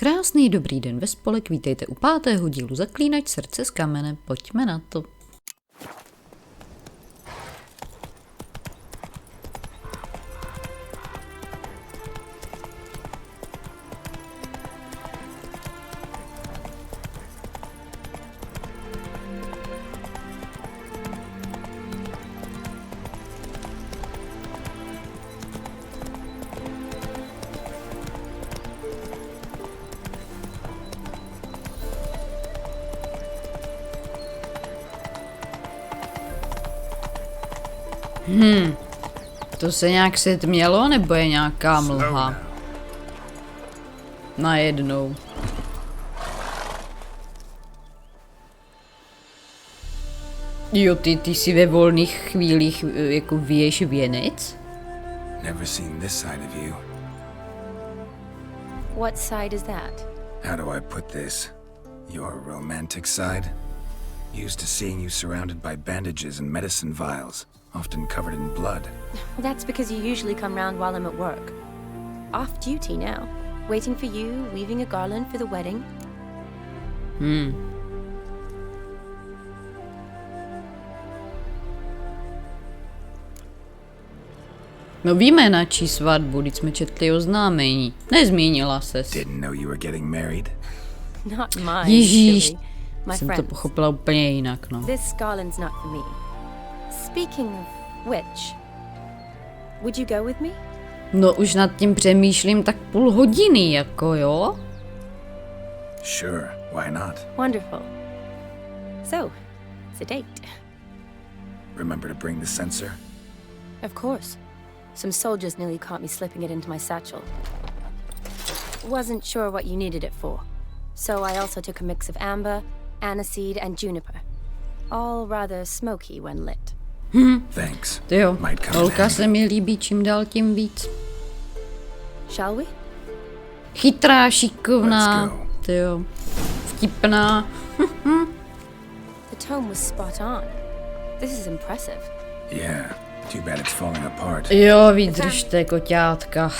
Krásný dobrý den ve spolek, vítejte u 5. dílu Zaklínač Srdce z kamene, pojďme na to. To se nějak setmělo, nebo je nějaká mlha? Najednou. Jo, ty si ve volných chvílích jako vyješ věnec? Never seen this side of you. What side is that? How do I put this? Your romantic side? Used to seeing you surrounded by bandages and medicine vials, often covered in blood. Well, that's because you usually come round while I'm at work. Off duty now. Waiting for you, weaving a garland for the wedding. No víme na čí svatbu, když jsme četli oznámení. Nezmínila ses. Didn't know you were getting married. Not mine. Ježíš, silly. My jsem to friends. pochopila úplně jinak, no. This garland's not for me. Speaking of which, would you go with me? No už nad tím přemýšlím tak půl hodiny, jako jo? Sure, why not? Wonderful. So, it's a date. Remember to bring the censer. Of course. Some soldiers nearly caught me slipping it into my satchel. Wasn't sure what you needed it for. So I also took a mix of amber, aniseed, and juniper. All rather smoky when lit. Thanks. Tyjo, Might come in holka handy. se mi líbí čím dál tím víc. Shall we? Chytrá, šikovná, Let's go. tyjo, vtipná. The tome was spot on. This is impressive. Yeah, too bad it's falling apart. Jo, vydržte, koťátka.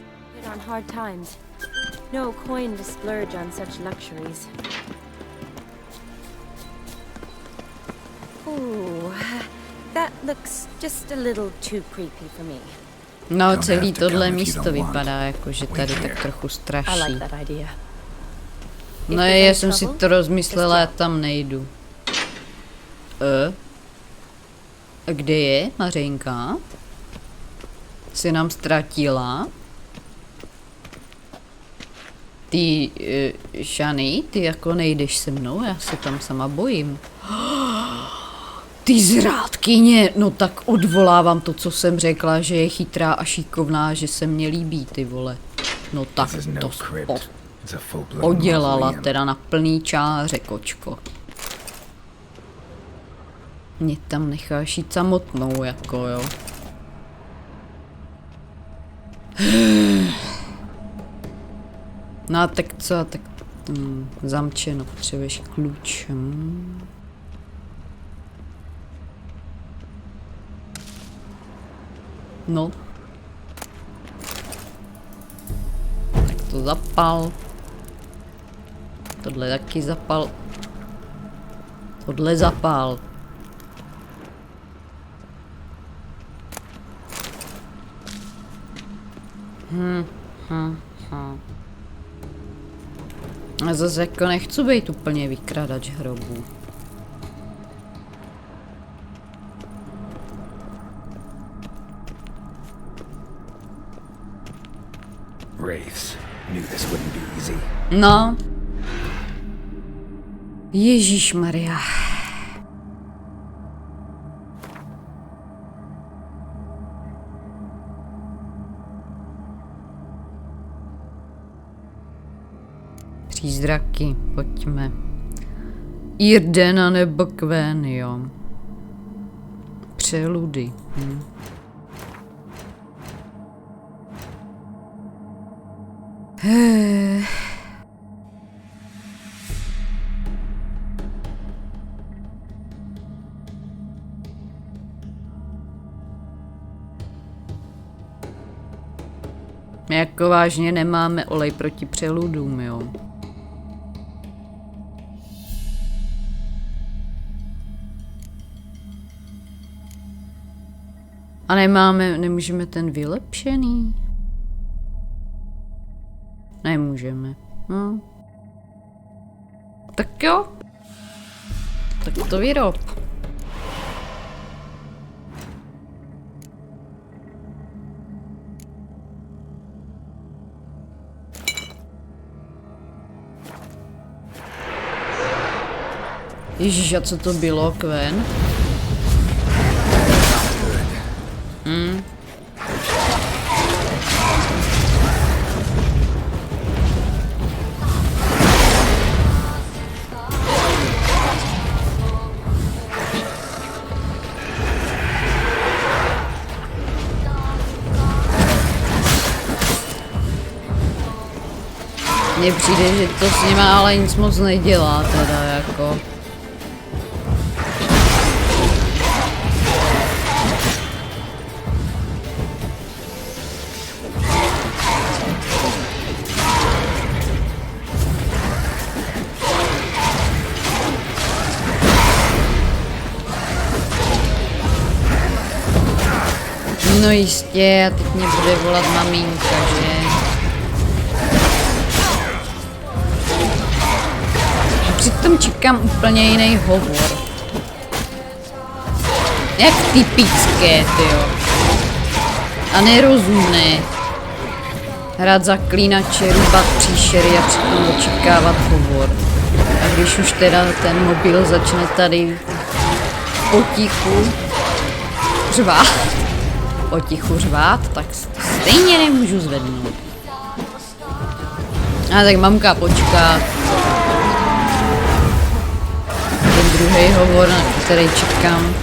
Been on hard times. No coin to splurge on such luxuries. Ooh, that looks just a little too creepy for me. No, Don't celý have to tohle come if you místo don't want. vypadá jako, že tady Wait tak here. trochu I straší. like that idea. No já jsem si to rozmyslela, já tam nejdu. A kde je Mařenka? Se nám ztratila? Ty, Shany, ty jako nejdeš se mnou, já se tam sama bojím. Ty zrádkyně, no tak odvolávám to, co jsem řekla, že je chytrá a šikovná, že se mně líbí, ty vole. No tak This is to no crypt. It's a full-blown odělala mausoleum. teda na plný čáře, kočko. Mě tam necháš jít samotnou, jako jo. No a tak co, tak zamčeno, potřebuješ klíč. No. Tak to zapal. Tohle taky zapal. Tohle zapal. A zase jako nechci být úplně vykradač hrobů. Wraiths. Knew this wouldn't be easy. No. Ježíšmarja. Přízraky, pojďme. Irdena nebo Kven, jo. Přeludy. My jako vážně nemáme olej proti přeludům, jo. A nemůžeme ten vylepšený? Nemůžeme. No. Tak jo. Tak to vyrob. Ježíš, a co to bylo, Kven? Mně přijde, že to s nima ale nic moc nedělá, teda jako. No jistě, a teď mě bude volat maminka, že? A přitom čekám úplně jiný hovor. Jak typické, tyjo. A nerozumné. Hrát zaklínače, růbat příšery a přitom očekávat hovor. A když už teda ten mobil začne tady potichu řvát, tak stejně nemůžu zvednout. A tak mamka počká. Ten druhý hovor, na který čekám.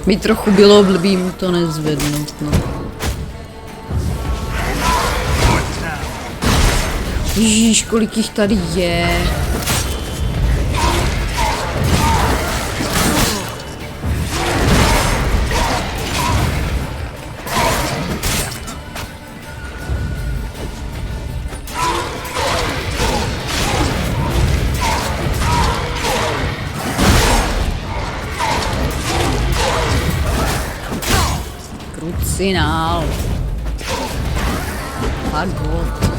Mi trochu bylo blbý mu to nezvednout, no. Ježíš, kolik jich tady je. Krucinál. Fagot.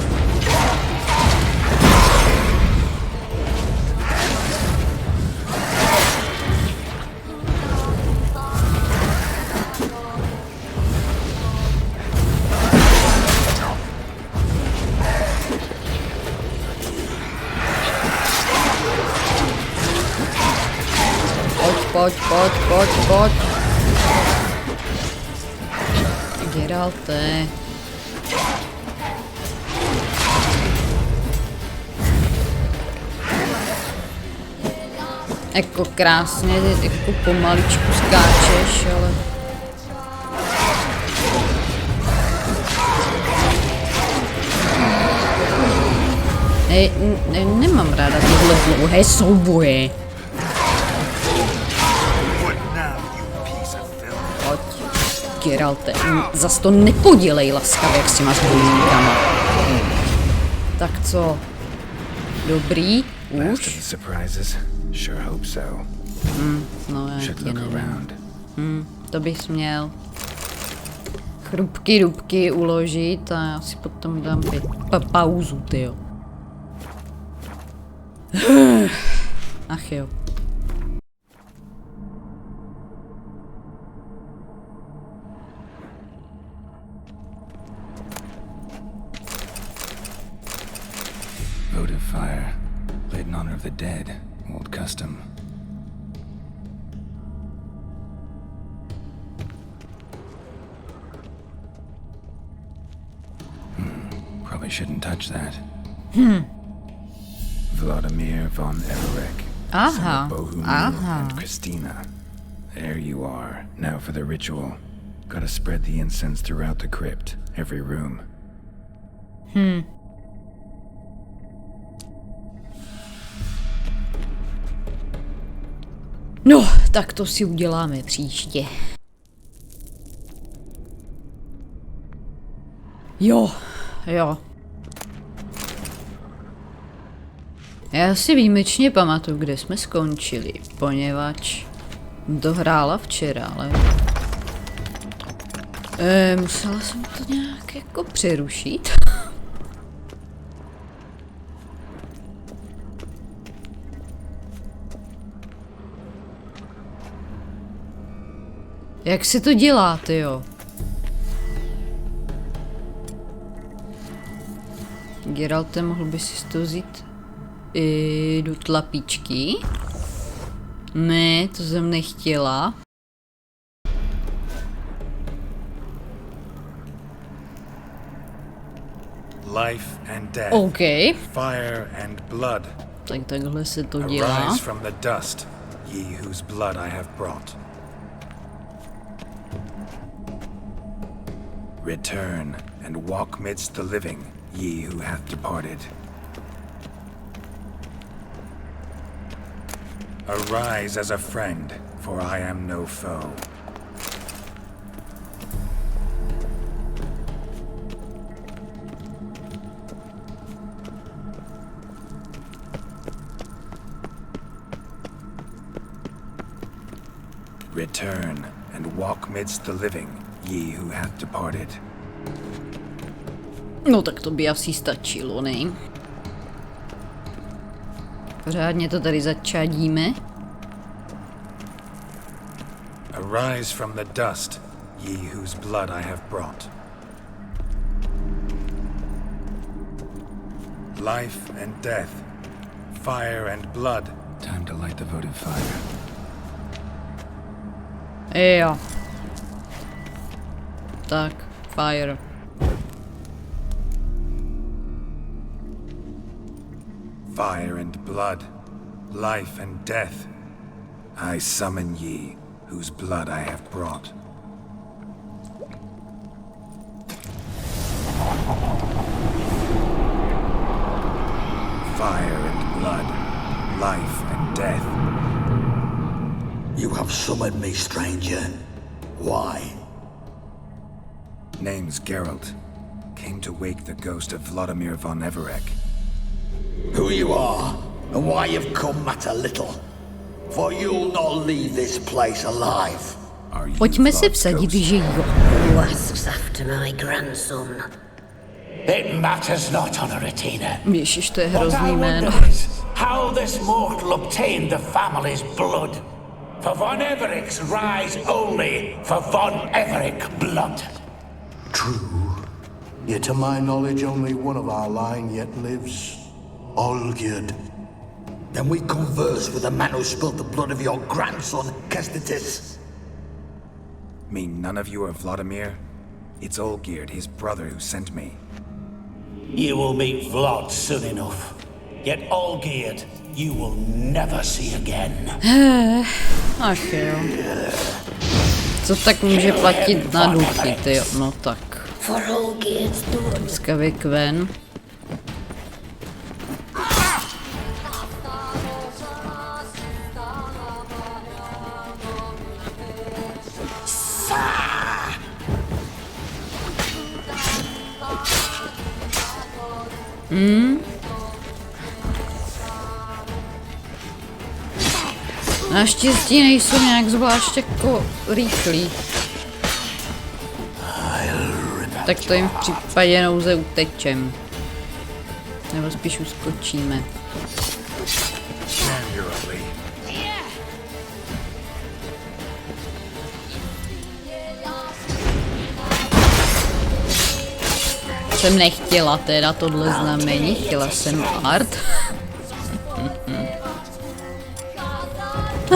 Pojď. Geralte. Jako krásně, jako pomaličku skáčeš, ale... Nemám ráda tyhle dlouhé souboje. Pojď, Geralte, zas to nepodělej laskavě, jak s těma zbojníkama. Tak co? Dobrý? Už? No já tě nevím. To bys měl. Chrupky, dubky uložit a já si potom dám pauzu, tyjo. Ach jo. Votive fire, lit in honor of the dead, old custom. Probably shouldn't touch that. Vladimir von Everek, son of Bohumil and Christina. There you are. Now for the ritual. Gotta spread the incense throughout the crypt, every room. No, tak to si uděláme příště. Jo. Já si výjimečně pamatuju, kde jsme skončili, poněvadž to hrála včera, ale Musela jsem to nějak jako přerušit. Jak si to dělá, tyjo? Geralte, mohl by si to vzít i do tlapíčky? Ne, to jsem nechtěla. Life and death. OK. Fire and blood. Tak takhle se to dělá. Arise from the dust, ye whose blood I have brought. Return and walk midst the living, ye who hath departed. Arise as a friend, for I am no foe. Return and walk midst the living, ye who hath departed. No tak to by asi stačilo, ne? Pořádně to tady začadíme. Arise from the dust, ye whose blood I have brought. Life and death, fire and blood. Time to light the votive fire. Jo. Tak, fire. Fire and blood, life and death. I summon ye, whose blood I have brought. Fire and blood, life and death. You have summoned me, stranger. Why? Name's Geralt. Came to wake the ghost of Vladimir von Everek. Who you are, and why you've come matter little. For you'll not leave this place alive. Are you Pojďme si Vlad's vsadit, ghost? že jo. Who asks after my grandson? It matters not, Honoratina. Ježiš, to je What hrozný I jméno. wonder is how this mortal obtained the family's blood. For von Everek's rise only for von Everek blood. True. Yet to my knowledge, only one of our line yet lives. Olgierd. Then we converse with the man who spilled the blood of your grandson, Kestitis. Mean none of you are Vladimir? It's Olgierd, his brother, who sent me. You will meet Vlad soon enough. Yet Olgierd, you will never see again. Ach jo. Co tak může platit na duchy, tyjo? No tak. For Olgierd's blood. Skavik ven. Naštěstí nejsou nějak zvlášť jako rychlí. Tak to jim v případě nouze utečem. Nebo spíš uskočíme. Jsem nechtěla teda tohle znamení, chtěla jsem art.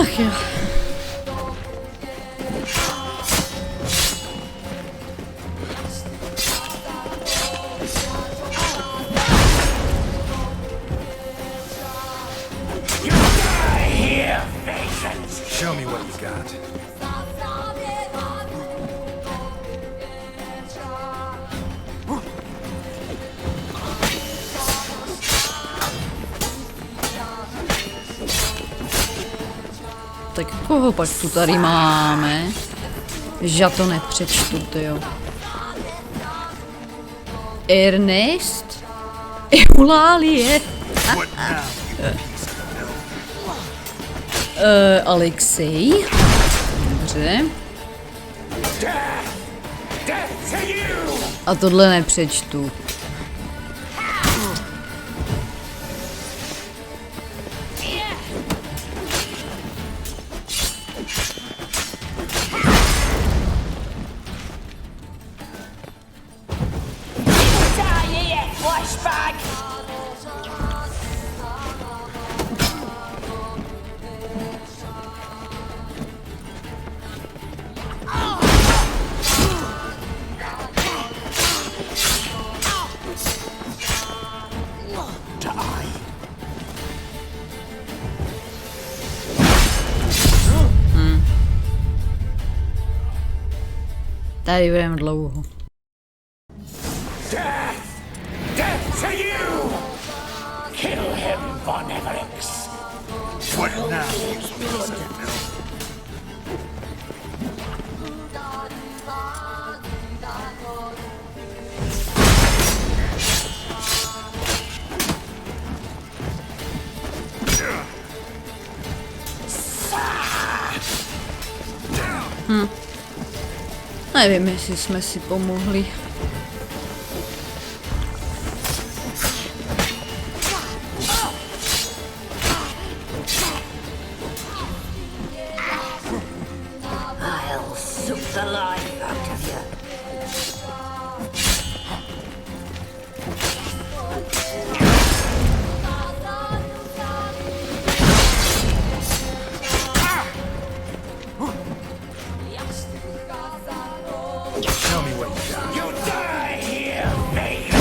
Ach jo. Show me what you got. Tak koho pak tu tady máme? Že já to nepřečtu, tyjo. Ernest? Eulálie? Alexej? Dobře. A tohle nepřečtu. Tady budeme dlouho. Death to you! Kill him, Von Everix. What now? Nevím, jestli jsme si pomohli. I'll suck the life out of you. You die here, mate!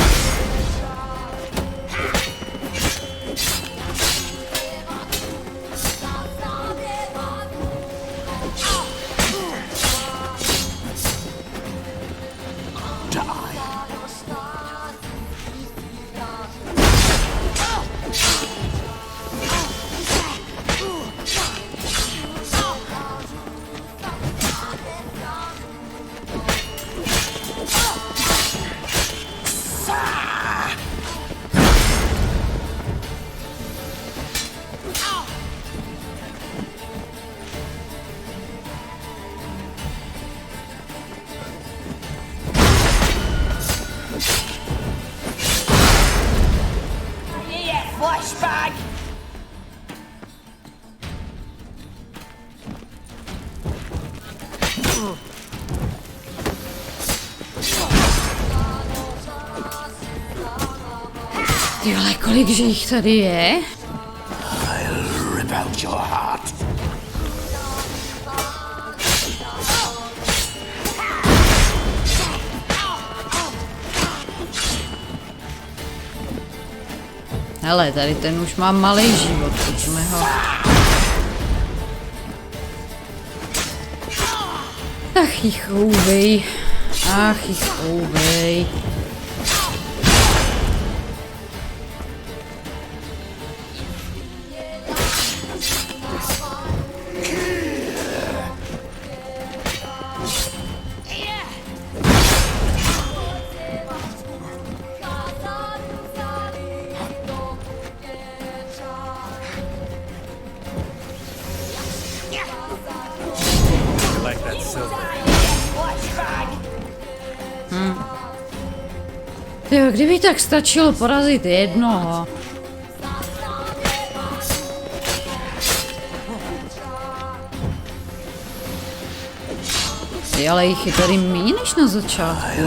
Flashback! Ty vole, kolik že jich tady je? I'll rip out your heart. Hele, tady ten už má malý život, pojďme ho. Ach, jich chouvej. Ach, jich chouvej. Jo, kdyby tak stačilo porazit jednoho. Ale jich je tady méně než na začátku.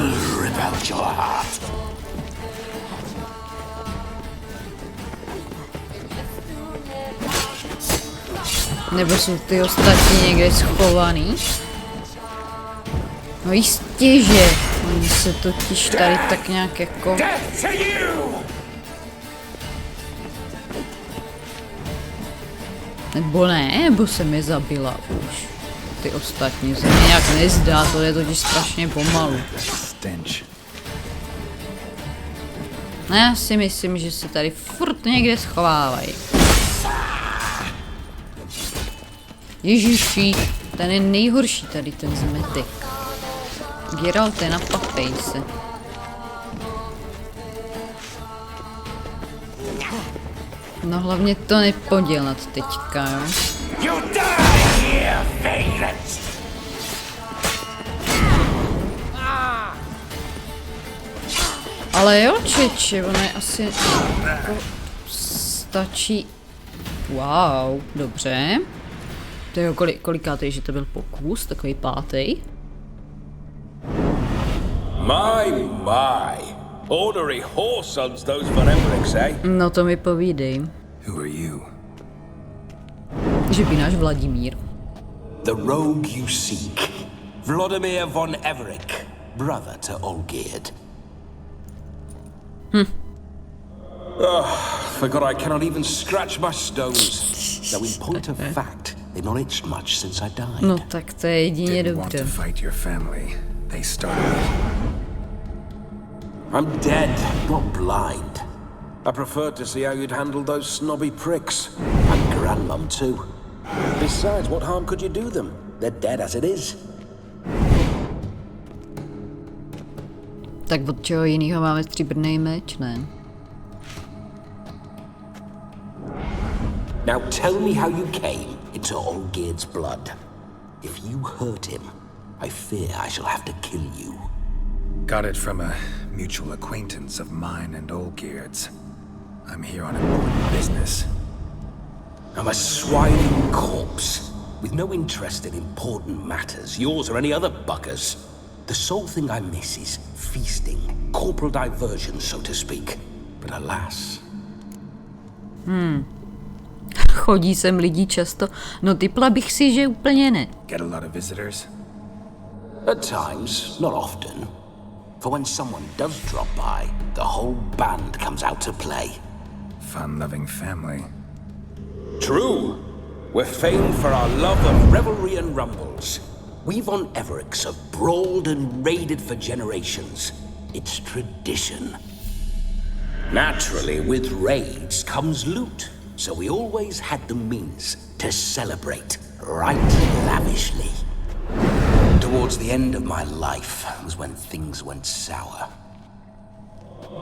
Nebo jsou ty ostatní někde schovaný? No jistě, že oni se totiž tady tak nějak jako... Nebo ne, nebo se mi zabila už. Ty ostatní se mi nějak nezdá, to je totiž strašně pomalu. No já si myslím, že se tady furt někde schovávají. Ježiši, ten je nejhorší tady ten zmetek. Geralt, napapej se. No hlavně to nepodělat teďka, jo. Ale jo, čeče, ono je asi jako stačí. Wow, dobře. To je kolikátej, že to byl pokus, takový pátý. My. Ordinary whoresons those Vladimírems, eh? No to mi povídej. Who are you? Že by náš Vladimír. The rogue you seek. Vladimir von Everec, brother to Olgierd. Forgot I cannot even scratch my stones. Though in point of fact, they've not itched much since I died. No tak to je jedině Didn't want dobře. to fight your family. They started it. I'm dead, not blind. I preferred to see how you'd handle those snobby pricks. And grandmum too. Besides, what harm could you do them? They're dead as it is. Tak od čeho jinýho máme stříbrný meč, ne? Now tell me how you came into Olgierd's blood. If you hurt him, I fear I shall have to kill you. Got it from a mutual acquaintance of mine and Olgierd's. I'm here on important business. I'm a swiving corpse, with no interest in important matters, yours or any other buggers. The sole thing I miss is feasting, corporal diversion, so to speak. But alas... Chodí sem lidi často, no typla bych si, že úplně ne. Get a lot of visitors? At times, not often. For when someone does drop by, the whole band comes out to play. Fun-loving family. True. We're famed for our love of revelry and rumbles. We von Everecs have brawled and raided for generations. It's tradition. Naturally, with raids comes loot, so we always had the means to celebrate right lavishly. Towards the end of my life was when things went sour.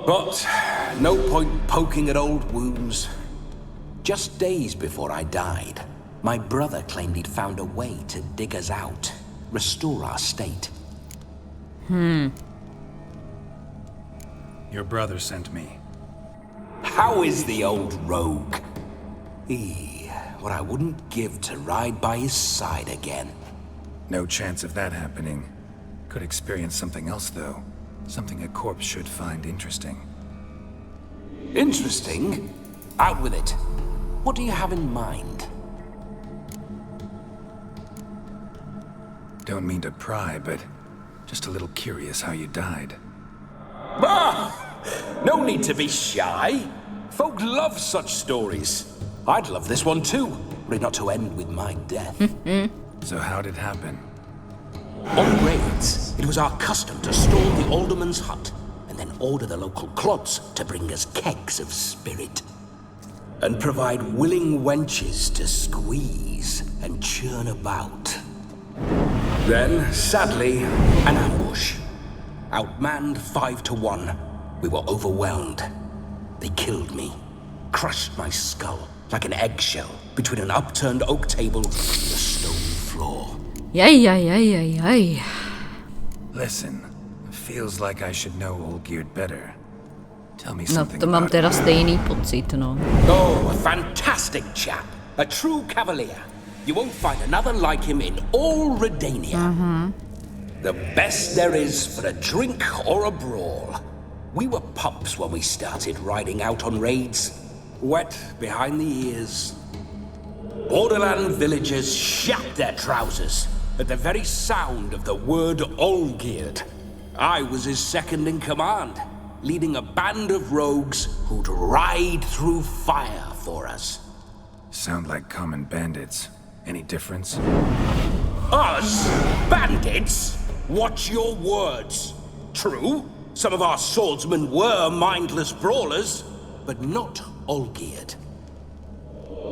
But no point poking at old wounds. Just days before I died, my brother claimed he'd found a way to dig us out, restore our state. Your brother sent me. How is the old rogue? What I wouldn't give to ride by his side again. No chance of that happening. Could experience something else, though. Something a corpse should find interesting. Interesting? Out with it. What do you have in mind? Don't mean to pry, but just a little curious how you died. No need to be shy. Folk love such stories. I'd love this one too, were it not to end with my death. So how'd it happen? On raids, it was our custom to storm the alderman's hut and then order the local clods to bring us kegs of spirit. And provide willing wenches to squeeze and churn about. Then, sadly, an ambush. Outmanned 5-1, we were overwhelmed. They killed me, crushed my skull like an eggshell between an upturned oak table and a stone floor. Jaj. Listen, feels like I should know Olgierd better. Tell me No something to mám about teda him. stejný pocit, no. Oh, a fantastic chap. A true cavalier. You won't find another like him in all Redania. The best there is for a drink or a brawl. We were pups when we started riding out on raids. Wet behind the ears. Borderland villagers shat their trousers at the very sound of the word Olgierd. I was his second in command, leading a band of rogues who'd ride through fire for us. Sound like common bandits. Any difference? Us? Bandits? Watch your words. True, some of our swordsmen were mindless brawlers, but not Olgierd.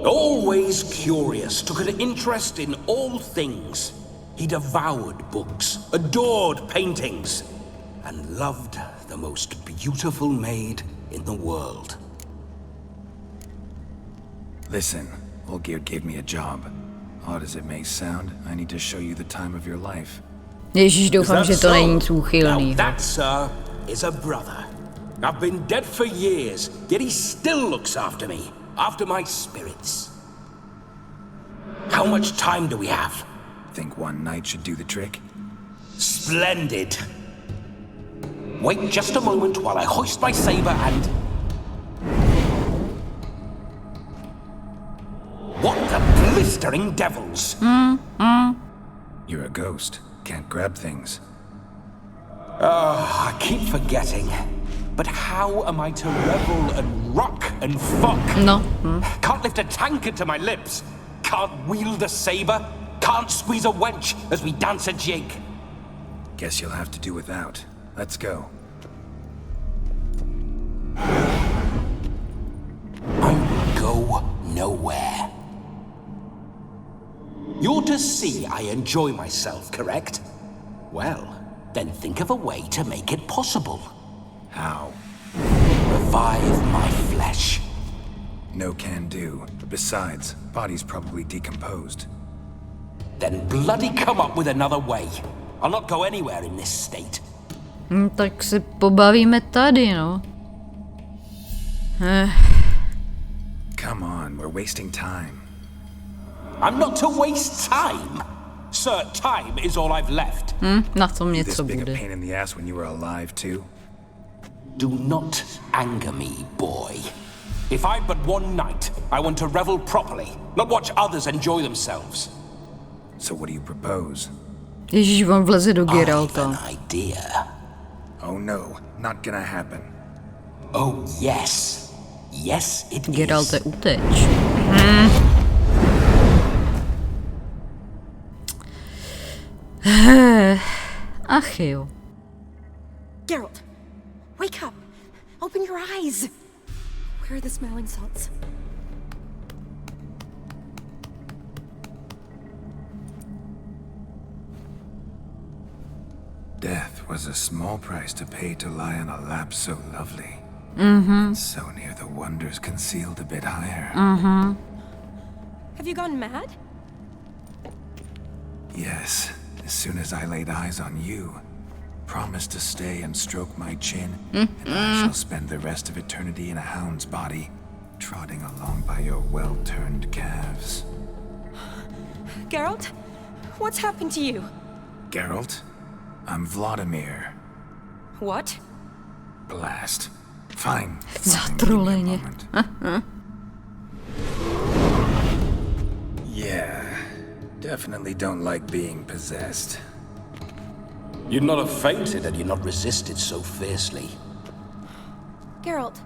Always curious, took an interest in all things. He devoured books, adored paintings, and loved the most beautiful maid in the world. Listen, Olgierd gave me a job. Odd as it may sound, I need to show you the time of your life. Ježíš, doufám, že to není nic úchylný. Now that, sir, is a brother. I've been dead for years, yet he still looks after me, after my spirits. How much time do we have? Think one night should do the trick? Splendid. Wait just a moment while I hoist my saber and... What the blistering devils? You're a ghost. Can't grab things. I keep forgetting. But how am I to revel and rock and fuck? No. Can't lift a tankard to my lips. Can't wield a saber. Can't squeeze a wench as we dance a jig. Guess you'll have to do without. Let's go. I will go nowhere. You're to see I enjoy myself, correct? Well, then think of a way to make it possible. How? Revive my flesh. No can do. Besides, body's probably decomposed. Then bloody come up with another way. I'll not go anywhere in this state. Tak se pobavíme tady, no. Come on, we're wasting time. I'm not to waste time. Sir, time is all I've left. Na tom This něco big a bude. pain in the ass when you were alive too? Do not anger me, boy. If I've but one night, I want to revel properly, not watch others enjoy themselves. So what do you propose? Ježíš, on vleze do I have an Geralta. idea. Oh no, not gonna happen. Oh, yes. Yes, it Geralte, is. uteč. Ach jo. Geralt, wake up! Open your eyes! Where are the smelling salts? Death was a small price to pay to lie on a lap so lovely. And so near the wonders concealed a bit higher. Have you gone mad? Yes, as soon as I laid eyes on you, promised to stay and stroke my chin, and I shall spend the rest of eternity in a hound's body, trotting along by your well-turned calves. Geralt, what's happened to you? Geralt, I'm Vladimir. What? Blast. Fine. Zatroleně. Yeah, definitely don't like being possessed. You'd not have fainted had you not resisted so fiercely. Geralt,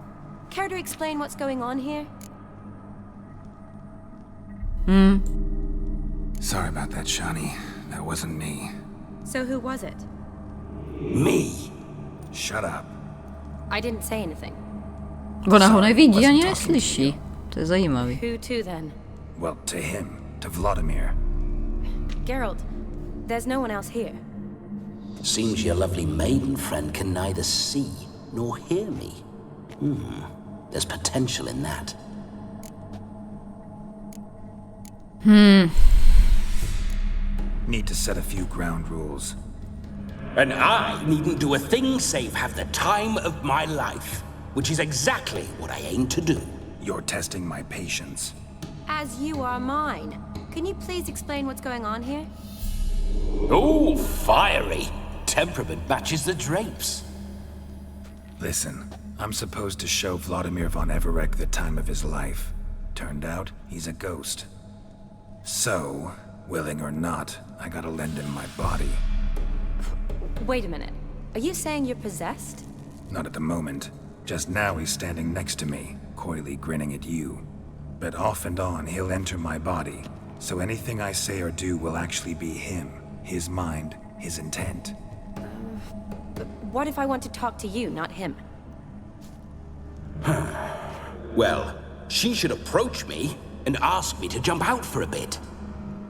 care to explain what's going on here? Sorry about that, Shani. That wasn't me. So who was it? Me? Shut up. I didn't say anything. Ona ho nevidí ani neslyší. To je zajímavý. Who to then? Well, to him. To Vladimir. Geralt, there's no one else here. Seems your lovely maiden friend can neither see nor hear me. There's potential in that. Need to set a few ground rules. And I needn't do a thing save have the time of my life, which is exactly what I aim to do. You're testing my patience. As you are mine. Can you please explain what's going on here? Oh, fiery. Temperament matches the drapes. Listen, I'm supposed to show Vladimir von Everec the time of his life. Turned out, he's a ghost. So, willing or not, I gotta lend him my body. Wait a minute. Are you saying you're possessed? Not at the moment. Just now he's standing next to me, coyly grinning at you. But off and on, he'll enter my body. So anything I say or do will actually be him. His mind, his intent. What if I want to talk to you, not him? Well, she should approach me and ask me to jump out for a bit.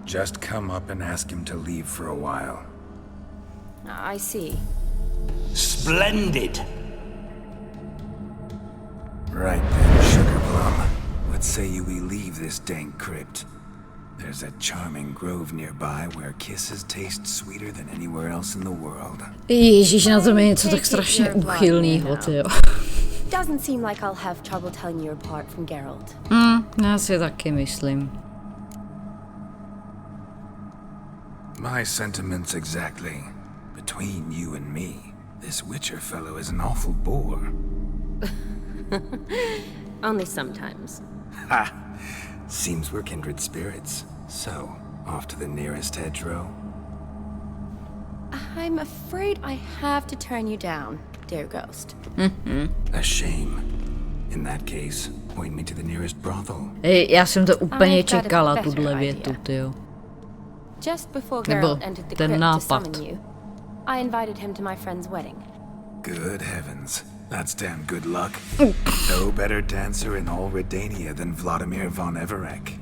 Just come up and ask him to leave for a while. I see. Splendid. Right then, Sugar Plum. What say you we leave this dank crypt? There's a charming grove nearby where kisses taste sweeter than anywhere else in the world. Ježíš, na tom je něco tak strašně úchylnýho, tyjo. It doesn't seem like I'll have trouble telling you apart from Geralt. Já si taky myslím. My sentiments exactly. Between you and me, this Witcher fellow is an awful bore. Only sometimes. Ha! Seems we're kindred spirits. So, off to the nearest hedgerow? I'm afraid I have to turn you down, dear ghost. A shame. In that case, point me to the nearest brothel. Já jsem to úplně I've got a čekala, better tuhle idea. větu, tyjo. Just before Nebo Geralt entered the ten crypt to nápad. summon you, I invited him to my friend's wedding. Good heavens. That's damn good luck. No better dancer in all Redania than Vladimir von Everek.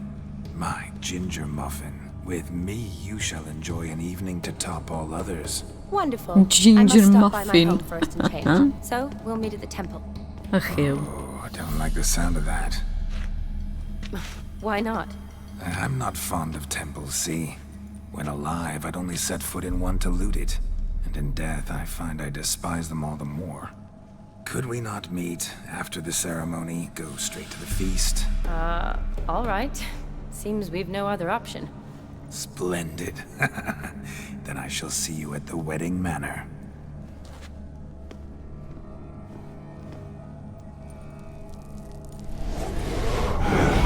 My ginger muffin. With me, you shall enjoy an evening to top all others. Wonderful. Ginger I must stop by my muffin. home first and change. So we'll meet at the temple. Ach jo. Oh, I don't like the sound of that. Why not? I'm not fond of temples, see? When alive, I'd only set foot in one to loot it. And in death, I find I despise them all the more. Could we not meet after the ceremony, go straight to the feast? All right. Seems we've no other option. Splendid. Then I shall see you at the wedding manor.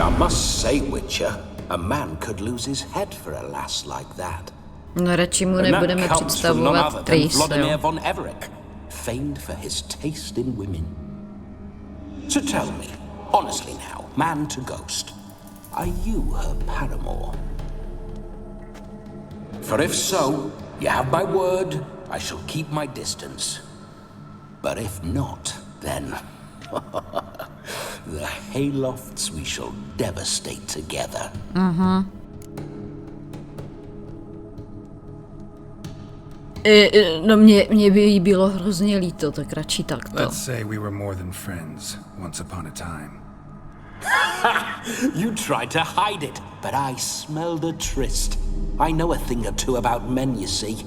I must say, Witcher, a man could lose his head for a lass like that. No radši mu And that nebudeme comes from none other představovat than Trace, Vladimir jo. von Everek, famed for his taste in women. So tell me, honestly now, man to ghost, are you her paramour? For if so, you have my word, I shall keep my distance. But if not, then the haylofts we shall devastate together. No mě by jí bylo hrozně líto, tak radši takto. Let's say we were more than friends once upon a time. You tried to hide it, but I smelled a tryst. I know a thing or two about men, you see.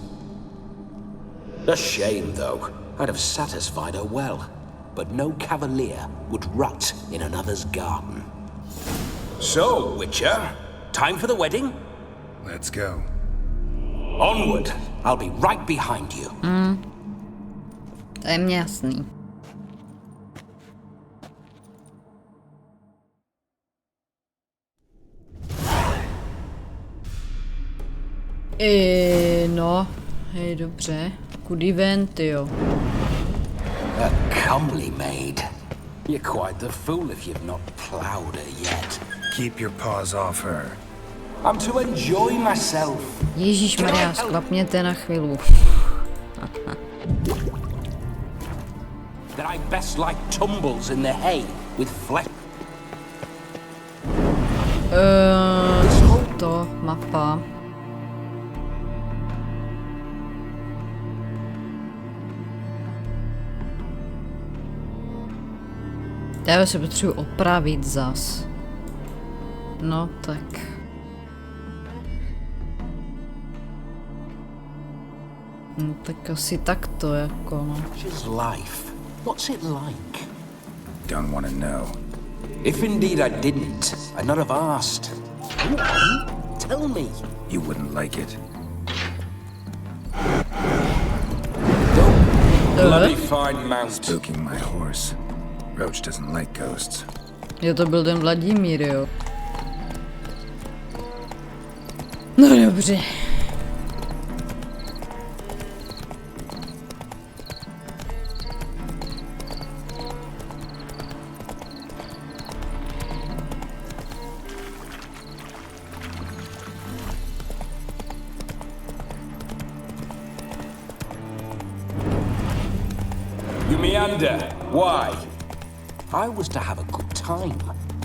A shame, though. I'd have satisfied her well. But no cavalier would rot in another's garden. So, Witcher, time for the wedding? Let's go. Onward! I'll be right behind you. To je mně jasný. No, hej, dobře. Kudy ven, tyjo. A comely maid. You're quite the fool if you've not ploughed her yet. Keep your paws off her. I'm to enjoy myself. Ježíšmarja, sklapněte na chvíli. That I best like tumbles in the hay with flesh. To mapa. Já se potřebuji opravit zas. No tak. No, tak asi takto jako no. His life. What's it like? Don't want to know. If indeed I didn't, I'd not have asked. Tell me. You wouldn't like it. Bloody fine mount. Spooking my horse. Roach doesn't like ghosts. Jo, to byl ten Vladimír, jo. No dobře. You meander. Why? I was to have a good time,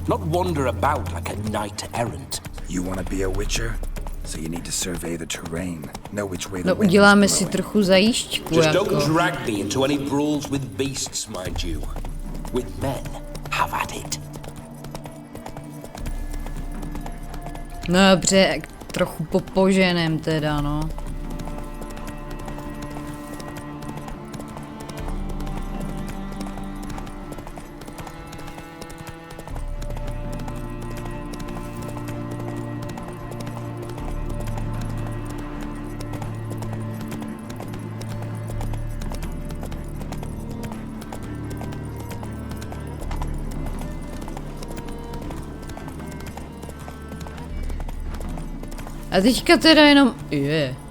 not wander about like a knight errant. You want to be a witcher? So you need to survey the terrain, know which way the No wind is uděláme si blowing. trochu zajížďku, Just jako. don't drag me into any brawls with beasts, mind you. With men, have at it. No dobře, trochu popoženem teda, no. A teďka teda jenom...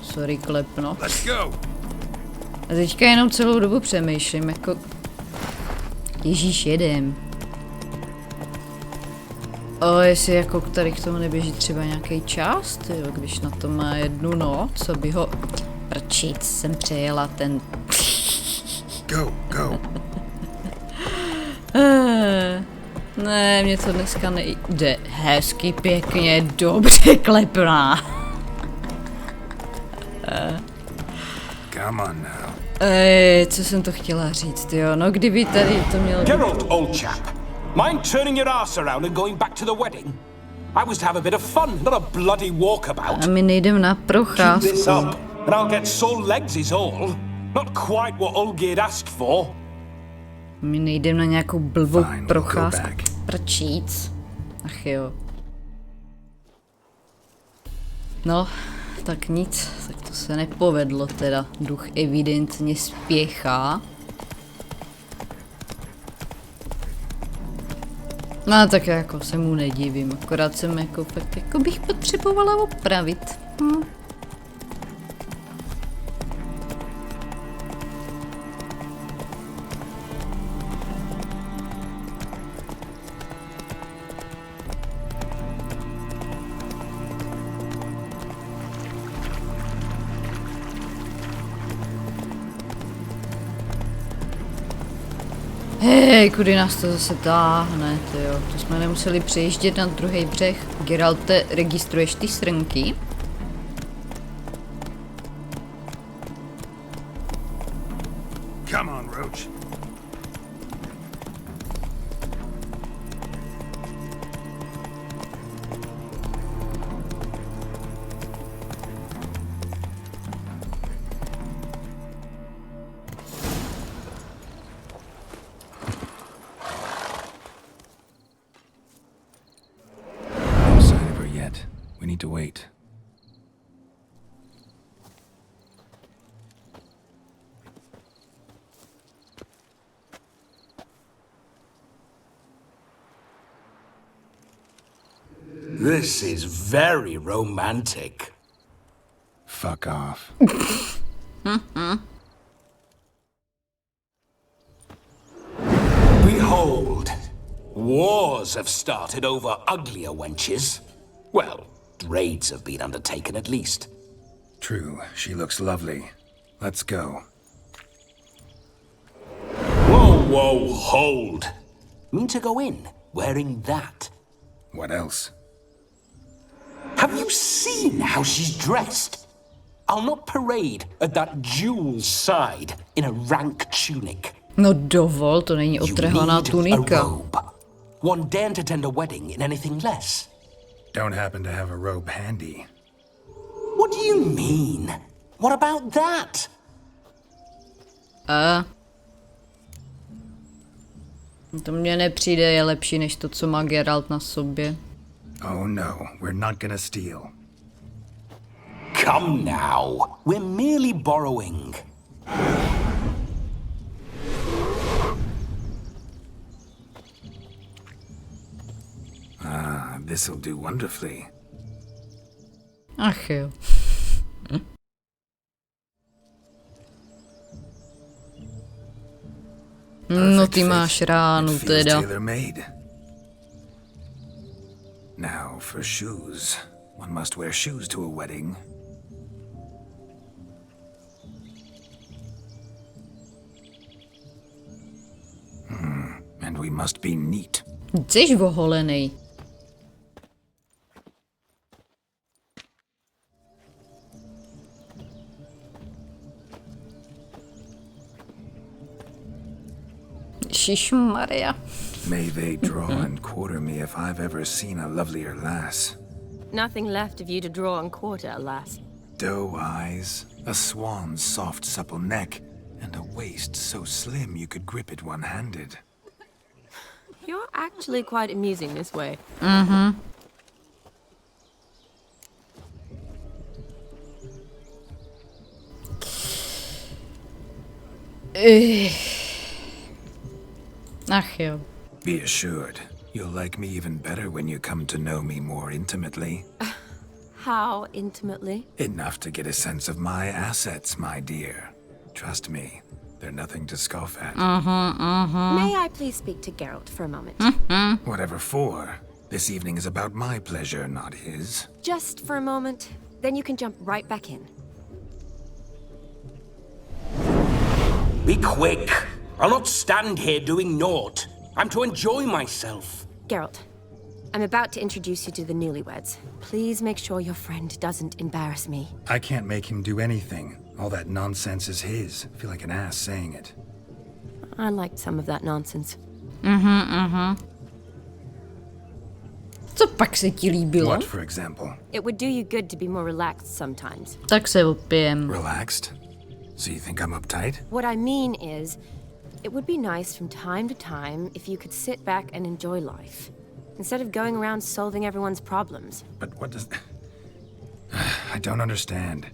sorry, klepno. Let's go. A teďka jenom celou dobu přemýšlím, jako... Ježíš, jedem. Ale jestli jako tady k tomu neběží třeba nějaký čas, tyjo, když na to má jednu noc, aby ho... Prčíc, jsem přejela ten... Go. Ne, mě to dneska nejde. Hezky, pěkně, dobře klepná. Come on now. Co jsem to chtěla říct, jo? No kdyby tady to mělo... Geralt, old chap, mind turning your ass around and going back to the wedding? I was to have a bit of fun, not a bloody walkabout. A my nejdem na Keep procházku. this up, and I'll get sore legs is all. Not quite what Olgerd asked for. My nejdem na nějakou blbou Fine, we'll go procházku. back. Prčíc. Ach jo. No, tak nic, tak to se nepovedlo teda. Duch evidentně spěchá. No tak jako se mu nedivím, akorát jsem jako fakt jako bych potřebovala opravit. Hej, kudy nás to zase táhne, tyjo. To jsme nemuseli přejíždět na druhý břeh. Geralte, registruješ ty srnky? Come on, Roach. No sign of her yet. We need to wait. This is very romantic. Fuck off. Behold, wars have started over uglier wenches. Well, raids have been undertaken at least. True, she looks lovely. Let's go. Whoa, hold. Mean to go in wearing that? What else? Have you seen how she's dressed? I'll not parade at that jewel's side in a rank tunic. No dovol, to není You otrhaná need a tunika. robe. One daren't attend a wedding in anything less. Don't happen to have a robe handy. What do you mean? What about that? To mně nepřijde, je lepší než to, co má Geralt na sobě. Oh no, we're not gonna steal. Come now. We're merely borrowing. This'll do wonderfully. Ach jo. No ty máš ránu It feels teda. tailor-made. Now for shoes. One must wear shoes to a wedding. And we must be neat. Jseš oholenej. Šišmarja. May they draw and quarter me if I've ever seen a lovelier lass. Nothing left of you to draw and quarter, alas. Doe eyes, a swan's soft supple neck, and a waist so slim you could grip it one-handed. You're actually quite amusing this way. Ach jo. Be assured, you'll like me even better when you come to know me more intimately. How intimately? Enough to get a sense of my assets, my dear. Trust me, they're nothing to scoff at. May I please speak to Geralt for a moment? Whatever for. This evening is about my pleasure, not his. Just for a moment, then you can jump right back in. Be quick. I'll not stand here doing naught. I'm to enjoy myself. Geralt, I'm about to introduce you to the newlyweds. Please make sure your friend doesn't embarrass me. I can't make him do anything. All that nonsense is his. I feel like an ass saying it. I liked some of that nonsense. Co pak se ti líbilo? What, for example? It would do you good to be more relaxed sometimes. Tak se opijem. Relaxed? So you think I'm uptight? What I mean is, it would be nice from time to time if you could sit back and enjoy life, instead of going around solving everyone's problems. But what does... I don't understand.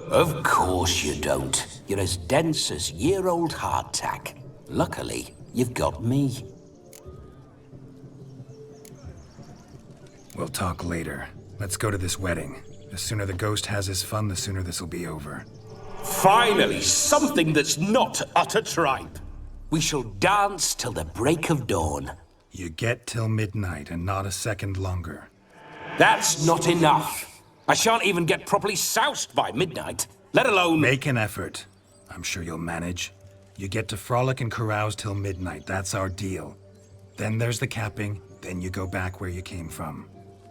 Of course you don't. You're as dense as year-old hardtack. Luckily, you've got me. We'll talk later. Let's go to this wedding. The sooner the ghost has his fun, the sooner this'll be over. Finally, something that's not utter tripe. We shall dance till the break of dawn. You get till midnight and not a second longer. That's not enough. I shan't even get properly soused by midnight, let alone... Make an effort. I'm sure you'll manage. You get to frolic and carouse till midnight. That's our deal. Then there's the capping. Then you go back where you came from.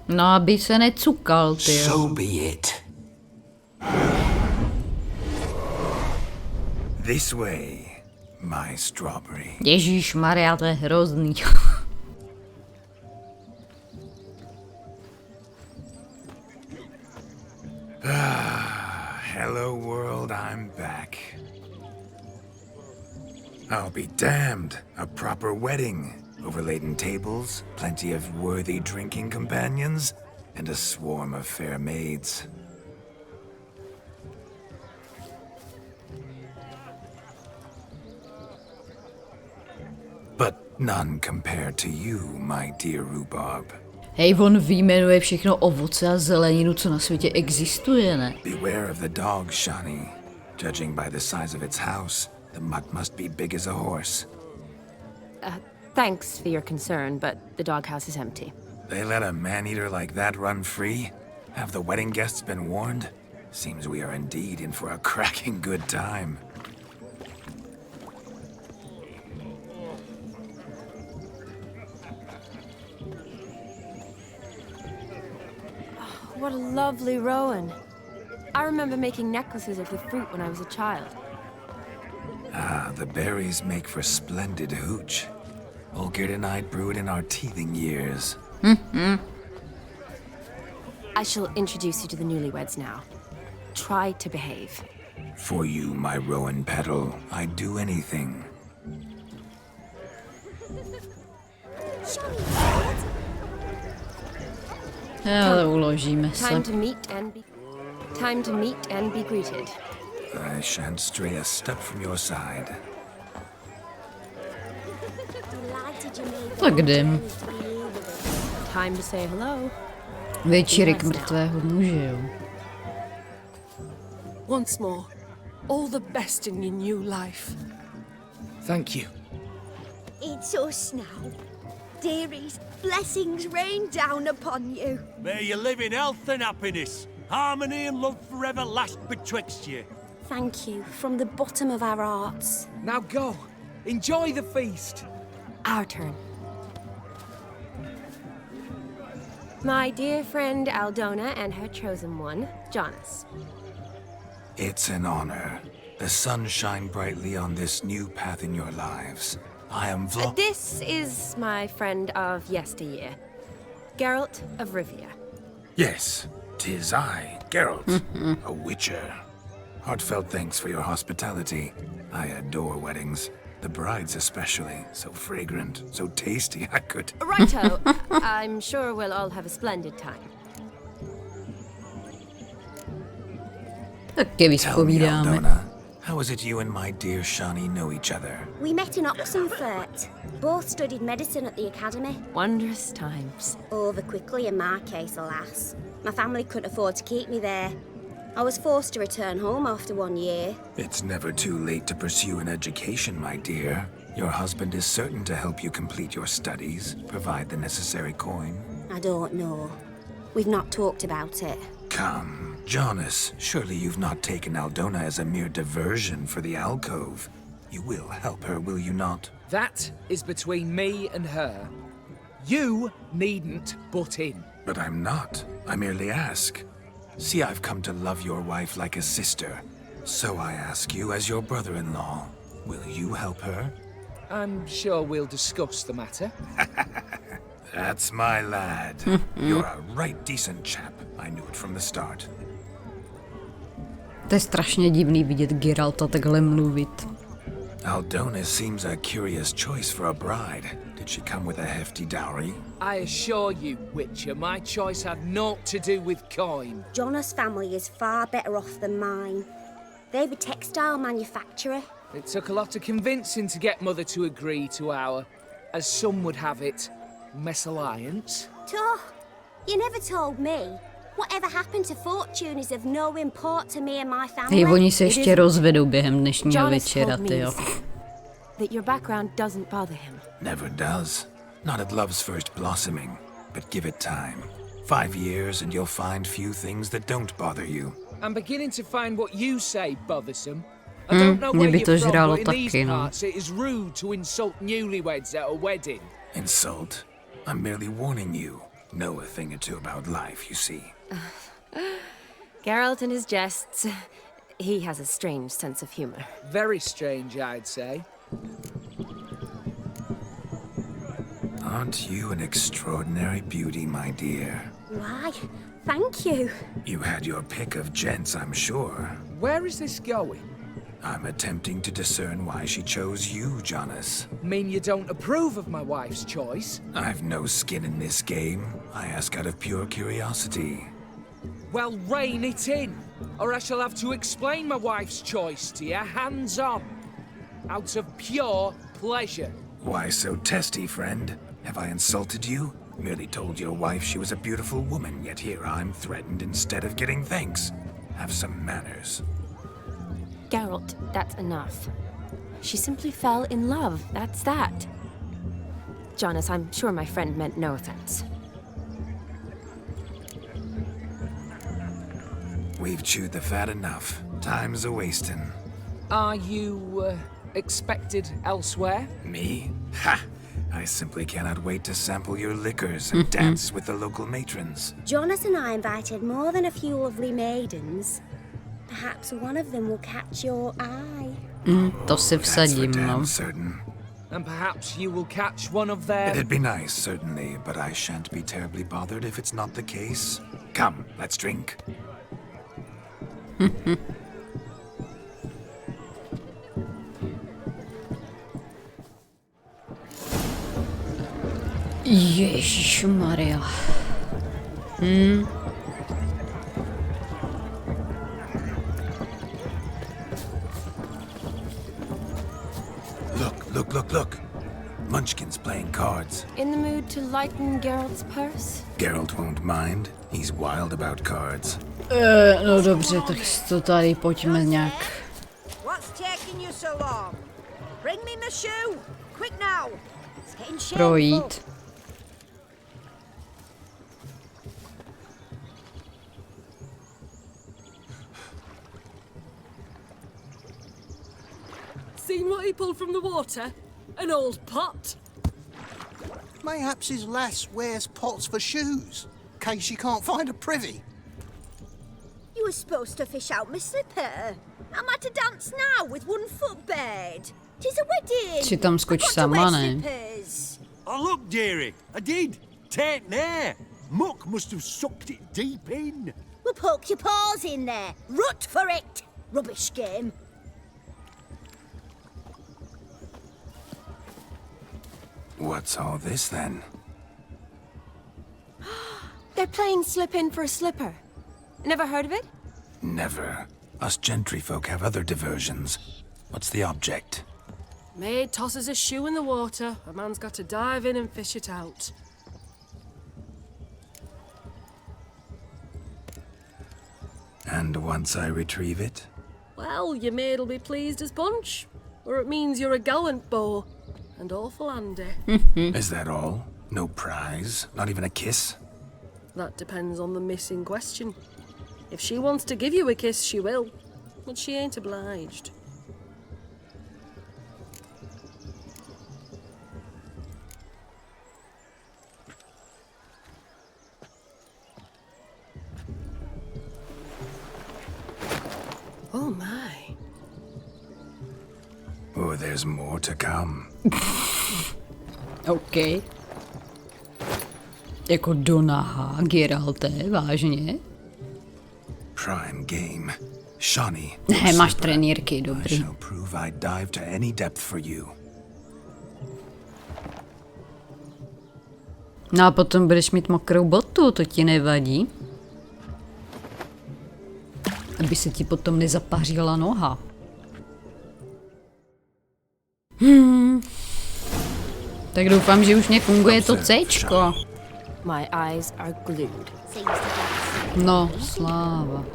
No, aby se necukal, ty. So be it. This way, my strawberry. Ježíšmarja, to je hrozný. Hello world, I'm back. I'll be damned. A proper wedding. Overladen tables, plenty of worthy drinking companions, and a swarm of fair maids. But none compared to you, my dear rhubarb. Hej, on vyjmenuje všechno ovoce a zeleninu, co na světě existuje, ne? Beware of the dog, Shani. Judging by the size of its house, the mutt must be big as a horse. Thanks for your concern, but the doghouse is empty. They let a man-eater like that run free? Have the wedding guests been warned? Seems we are indeed in for a cracking good time. What a lovely rowan. I remember making necklaces of the fruit when I was a child. Ah, the berries make for splendid hooch. Olgerd and I brewed in our teething years. I shall introduce you to the newlyweds now. Try to behave. For you, my rowan petal, I'd do anything. Ale uložíme se. Time to meet and be greeted. I shan't stray a step from your side. Tak jdem. Time to say hello. Večírek mrtvého muže, jo. Once more, all the best in your new life. Thank you. It's us now. Dearies, blessings rain down upon you. May you live in health and happiness. Harmony and love forever last betwixt you. Thank you from the bottom of our hearts. Now go. Enjoy the feast. Our turn. My dear friend Aldona and her chosen one, Jonas. It's an honor. The sun shine brightly on this new path in your lives. I am This is my friend of yesteryear, Geralt of Rivia. Yes, 'tis I, Geralt, a witcher. Heartfelt thanks for your hospitality. I adore weddings. The brides especially. So fragrant, so tasty, I could... Righto, I'm sure we'll all have a splendid time. Tak je Tell me, vyspovídáme. Aldona, How is it you and my dear Shani know each other? We met in Oxenfurt. Both studied medicine at the academy. Wondrous times. Over quickly in my case, alas. My family couldn't afford to keep me there. I was forced to return home after 1 year. It's never too late to pursue an education, my dear. Your husband is certain to help you complete your studies, provide the necessary coin. I don't know. We've not talked about it. Come, Jonas, surely you've not taken Aldona as a mere diversion for the alcove. You will help her, will you not? That is between me and her. You needn't butt in. But I'm not. I merely ask. See, I've come to love your wife like a sister. So I ask you, as your brother-in-law, will you help her? I'm sure we'll discuss the matter. That's my lad. You're a right decent chap. I knew it from the start. To je strašně divný vidět Geralta takhle mluvit. Aldona seems a curious choice for a bride. Did she come with a hefty dowry? I assure you, Witcher, my choice had naught to do with coin. Jonas' family is far better off than mine. They're a textile manufacturer. It took a lot of convincing to get Mother to agree to our, as some would have it, mesalliance. You never told me. Whatever happened to fortune is of no import to me and my family. Hej, oni se ještě rozvedou během dnešního Jonas večera, told me tyjo. that your background doesn't bother him. Never does. Not at love's first blossoming. But give it time. 5 years and you'll find few things that don't bother you. I'm beginning to find what you say bothersome. I don't know where mě by to you're from, žralo but in these taky, no. parts it is rude to insult newlyweds at a wedding. Insult? I'm merely warning you. Know a thing or two about life, you see. Geralt and his jests. He has a strange sense of humor. Very strange, I'd say. Aren't you an extraordinary beauty, my dear? Why, thank you. You had your pick of gents, I'm sure. Where is this going? I'm attempting to discern why she chose you, Jonas. Mean you don't approve of my wife's choice? I've no skin in this game. I ask out of pure curiosity. Well, rein it in, or I shall have to explain my wife's choice to you hands-on. Out of pure pleasure. Why so testy, friend? Have I insulted you? Merely told your wife she was a beautiful woman, yet here I'm threatened instead of getting thanks. Have some manners. Geralt, that's enough. She simply fell in love, that's that. Jonas, I'm sure my friend meant no offense. We've chewed the fat enough. Time's a-wasting. Are you, expected elsewhere? Me? Ha! I simply cannot wait to sample your liquors and dance with the local matrons. Jonas and I invited more than a few lovely maidens. Perhaps one of them will catch your eye. To si vsadím, no. Certain. And perhaps you will catch one of their... It'd be nice, certainly, but I shan't be terribly bothered if it's not the case. Come, let's drink. Ježišmarja. Look. Munchkin's playing cards. In the mood to lighten Geralt's purse? Geralt won't mind. He's wild about cards. No dobře, tak to tady pojďme nějak What's taking you so long? Bring me my shoe. Quick now. It's getting shameful. projít. Seen what he pulled from the water? An old pot. Mayhaps his lass wears pots for shoes, case she can't find a privy. You were supposed to fish out my slipper. I'm at a dance now with 1 foot bared. 'Tis a wedding. Si tam skoč I've got to sama, wear ne? slippers. Oh, look, dearie, I did. Take there. Muck must have sucked it deep in. Well, poke your paws in there. Rut for it. Rubbish game. What's all this then? They're playing slip in for a slipper. Never heard of it? Never. Us gentry folk have other diversions. What's the object? Maid tosses a shoe in the water. A man's got to dive in and fish it out. And once I retrieve it? Well, your maid'll be pleased as punch. Or it means you're a gallant beau. And awful handy. Is that all? No prize? Not even a kiss? That depends on the miss in question. If she wants to give you a kiss, she will. But she ain't obliged. Oh my. Oh, there's more to come. OK. Jako do naha, Geralte, vážně? Prime game. Shani. Ne, máš trenýrky, I dobrý. shall prove I dive to any depth for you. No a potom budeš mít mokrou botu, to ti nevadí? Aby se ti potom nezapařila noha. Tak doufám, že už nefunguje to Cčko. My eyes are glued. No, sláva.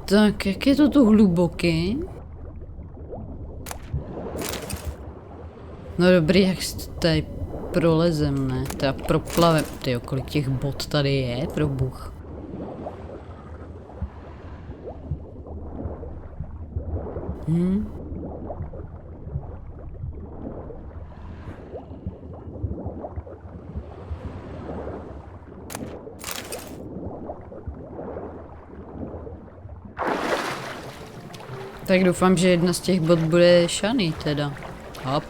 Tak, jak je to tu hluboký? No dobrý, jak tady prolezem, ne? Teda proplavem. Tyjo, kolik těch bod tady je, pro bůh. Tak doufám, že jedna z těch bod bude Shani teda. Hop.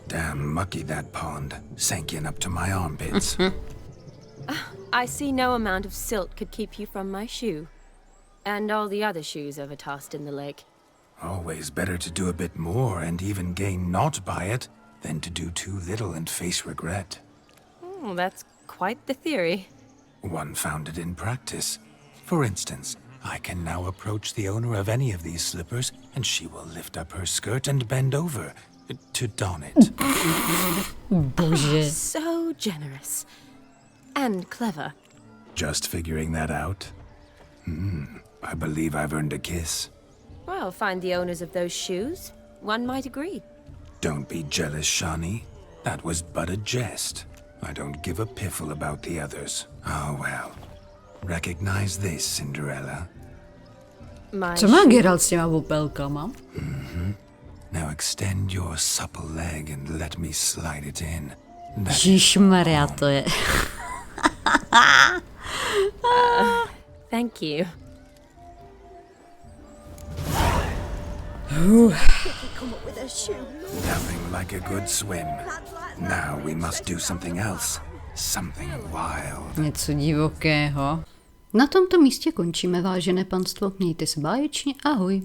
Damn mucky that pond. Sank in up to my armpits. I see no amount of silt could keep you from my shoe. And all the other shoes ever tossed in the lake. Always better to do a bit more and even gain naught by it than to do too little and face regret. Oh, that's quite the theory. One founded in practice. For instance, I can now approach the owner of any of these slippers and she will lift up her skirt and bend over to don it. Bože. So generous. And clever. Just figuring that out? I believe I've earned a kiss. Well, find the owners of those shoes. One might agree. Don't be jealous, Shani. That was but a jest. I don't give a piffle about the others. Oh well. Recognize this, Cinderella. My Co má Geralt s těma popelkama? Now extend your supple leg and let me slide it in. Ježišmarja, to je. Thank you. Come up with a shoe. Nothing like a good swim. Now we must do something else. Something wild. Něco divokého. Na tomto místě končíme, vážené panstvo. Mějte se báječně, ahoj.